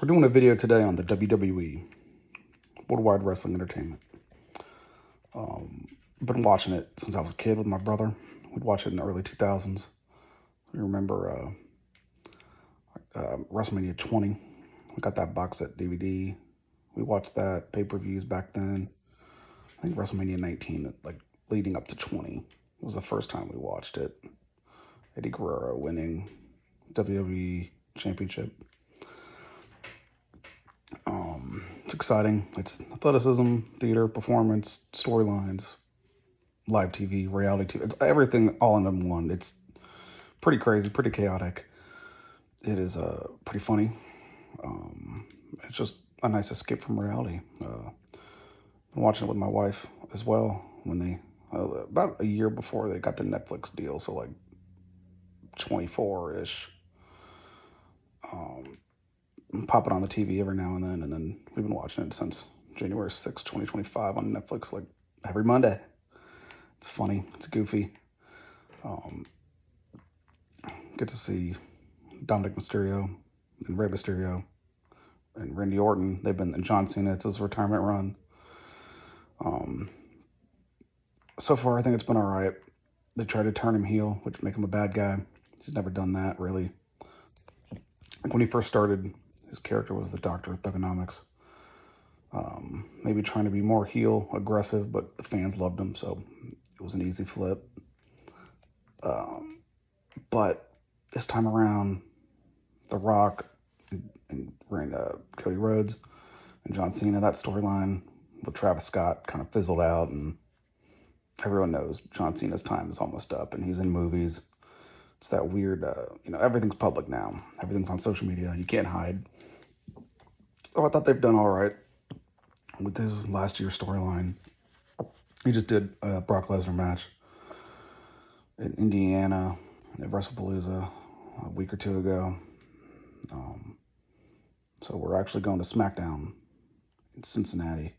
We're doing a video today on the WWE, Worldwide Wrestling Entertainment. I've been watching it since I was a kid with my brother. We'd watch it in the early 2000s. We remember WrestleMania 20. We got that box set DVD. We watched that, pay-per-views back then. I think WrestleMania 19, like leading up to 20, was the first time we watched it. Eddie Guerrero winning WWE Championship. It's exciting. It's athleticism, theater, performance, storylines, live TV, reality TV. It's everything all in one. It's pretty crazy, pretty chaotic. It is pretty funny. It's just a nice escape from reality. Been watching it with my wife as well when they about a year before they got the Netflix deal, so like 24-ish. Pop it on the TV every now and then we've been watching it since January 6th, 2025 on Netflix, like every Monday. It's funny, it's goofy. Get to see Dominic Mysterio and Rey Mysterio and Randy Orton. They've been in John Cena, it's his retirement run. So far, I think it's been all right. They tried to turn him heel, which make him a bad guy. He's never done that, really. When he first started, his character was the Doctor of Thugonomics. Maybe trying to be more heel, aggressive, but the fans loved him, so it was an easy flip. But this time around, The Rock and Cody Rhodes and John Cena, that storyline with Travis Scott kind of fizzled out, and everyone knows John Cena's time is almost up, and he's in movies. It's that weird, everything's public now. Everything's on social media. You can't hide. So I thought they've done all right with his last year's storyline. He just did a Brock Lesnar match in Indiana at WrestlePalooza a week or two ago. So we're actually going to SmackDown in Cincinnati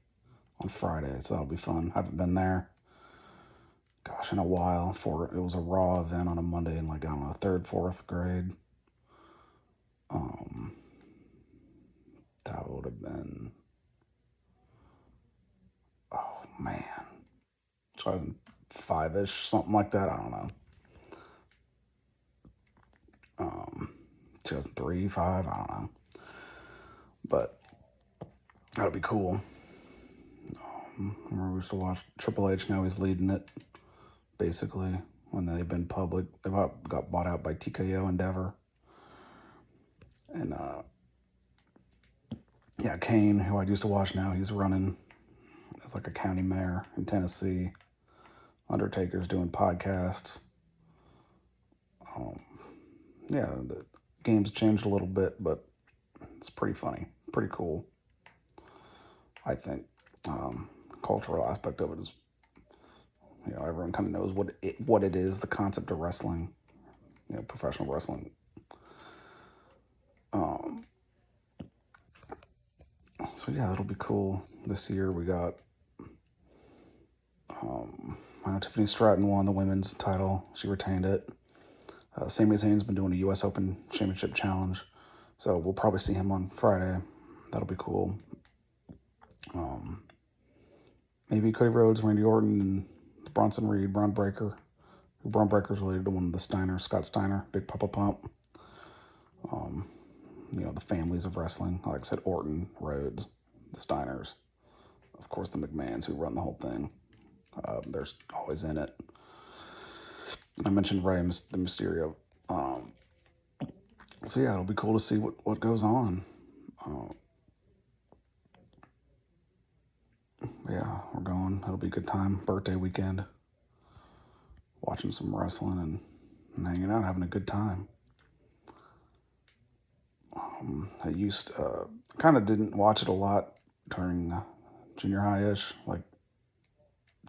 on Friday, so that'll be fun. Haven't been there, gosh, in a while. It was a Raw event on a Monday in, like, I don't know, third, fourth grade. That would have been, oh man, 2005-ish, something like that. I don't know. 2003, 5, I don't know. But that'd be cool. I remember we used to watch Triple H. Now he's leading it, basically, when they've been public. They got bought out by TKO Endeavor. And, Kane, who I used to watch now, he's running as like a county mayor in Tennessee. Undertaker's doing podcasts. The game's changed a little bit, but it's pretty funny, pretty cool. I think cultural aspect of it is, everyone kind of knows what it is, the concept of wrestling, professional wrestling. So yeah, it'll be cool. This year we got, I know Tiffany Stratton won the women's title. She retained it. Sami Zayn's been doing a U.S. Open Championship Challenge, so we'll probably see him on Friday. That'll be cool. Maybe Cody Rhodes, Randy Orton, and Bronson Reed, Braun Breaker. Braun Breaker's related to one of the Steiners, Scott Steiner, Big Papa Pump. The families of wrestling. Like I said, Orton, Rhodes, the Steiners. Of course, the McMahons who run the whole thing. They're always in it. I mentioned Rey Mysterio. So yeah, it'll be cool to see what goes on. Yeah, we're going. It'll be a good time. Birthday weekend. Watching some wrestling and hanging out, having a good time. I kind of didn't watch it a lot during junior high-ish, like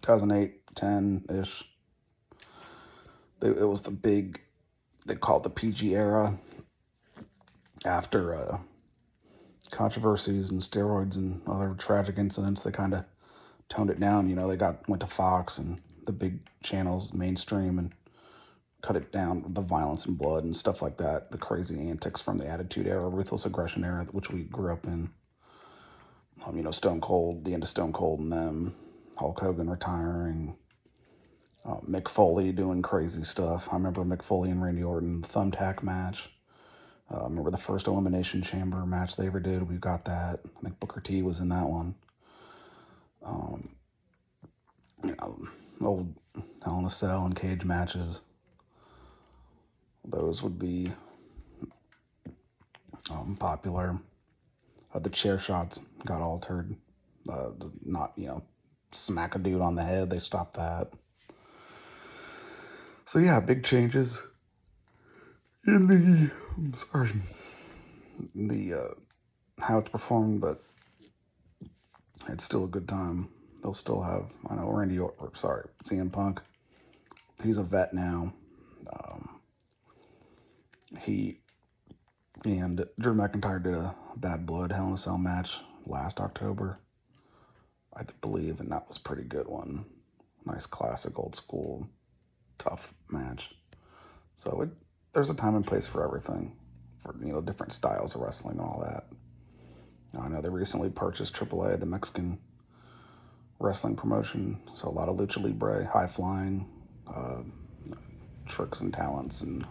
2008, 10-ish. It was the big, they call it the PG era, after controversies and steroids and other tragic incidents. They kind of toned it down. They went to Fox and the big channels, mainstream, and cut it down, the violence and blood and stuff like that, the crazy antics from the Attitude Era, Ruthless Aggression Era, which we grew up in. Stone Cold, the end of Stone Cold and them, Hulk Hogan retiring, Mick Foley doing crazy stuff. I remember Mick Foley and Randy Orton, the Thumbtack match. I remember the first Elimination Chamber match they ever did. We got that. I think Booker T was in that one. Old Hell in a Cell and cage matches. Those would be popular. The chair shots got altered. Not, smack a dude on the head. They stopped that. So yeah, big changes in the how it's performed, but it's still a good time. They'll still have, I know CM Punk. He's a vet now. He and Drew McIntyre did a Bad Blood Hell in a Cell match last October, I believe, and that was a pretty good one. Nice classic, old school, tough match. So there's a time and place for everything, for different styles of wrestling and all that. I know they recently purchased AAA, the Mexican wrestling promotion, so a lot of lucha libre, high flying, tricks and talents and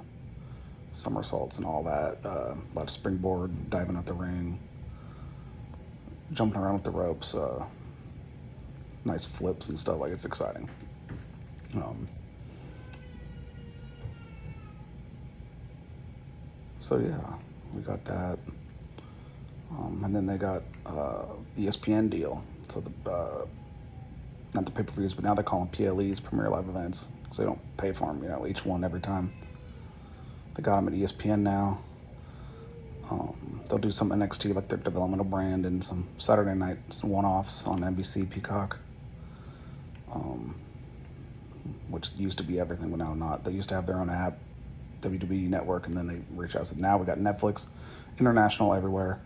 somersaults and all that. A lot of springboard, diving at the ring, jumping around with the ropes, nice flips and stuff. Like, it's exciting. So yeah, we got that. And then they got the ESPN deal. So not the pay-per-views, but now they call them PLEs, Premier Live Events, because they don't pay for them, each one every time. They got them at ESPN now. They'll do some NXT, like their developmental brand, and some Saturday night one-offs on NBC Peacock, which used to be everything, but now not. They used to have their own app, WWE Network, and then they reached out and said, now we got Netflix, international everywhere.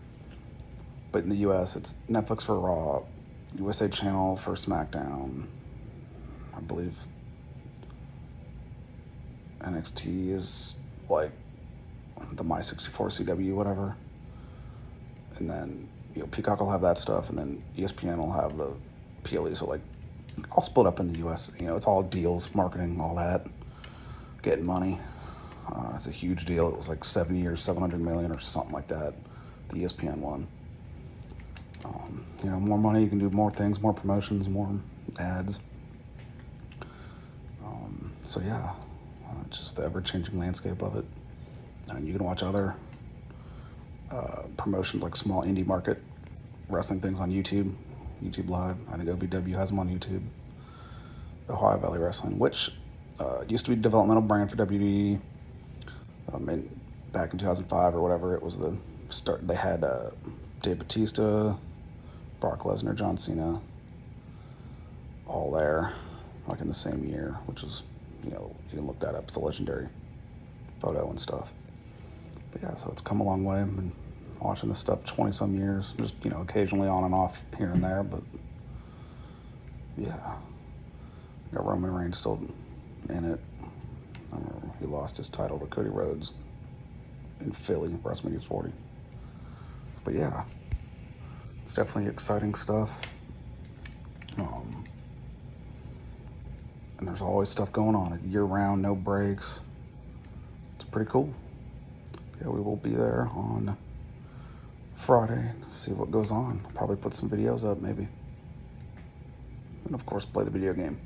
But in the U.S., it's Netflix for Raw, USA Channel for SmackDown. I believe NXT is like the My64 CW, whatever. And then, Peacock will have that stuff, and then ESPN will have the PLE. So, like, all split up in the U.S. It's all deals, marketing, all that, getting money. It's a huge deal. It was like 7 years, 700 million or something like that, the ESPN one. More money, you can do more things, more promotions, more ads. So yeah, just the ever-changing landscape of it. And you can watch other promotions, like small indie market wrestling things on YouTube Live. I think OVW has them on YouTube. Ohio Valley Wrestling, which used to be a developmental brand for WWE. Back in 2005 or whatever, it was the start. They had Dave Bautista, Brock Lesnar, John Cena, all there, like in the same year, which is, you can look that up. It's a legendary photo and stuff. But yeah, so it's come a long way. I've been watching this stuff 20-some years, just, occasionally on and off here and there, but yeah. Got Roman Reigns still in it. I remember he lost his title to Cody Rhodes in Philly, WrestleMania 40. But yeah, it's definitely exciting stuff. And there's always stuff going on, year-round, no breaks. It's pretty cool. Yeah, we will be there on Friday to see what goes on. Probably put some videos up, maybe. And of course, play the video game.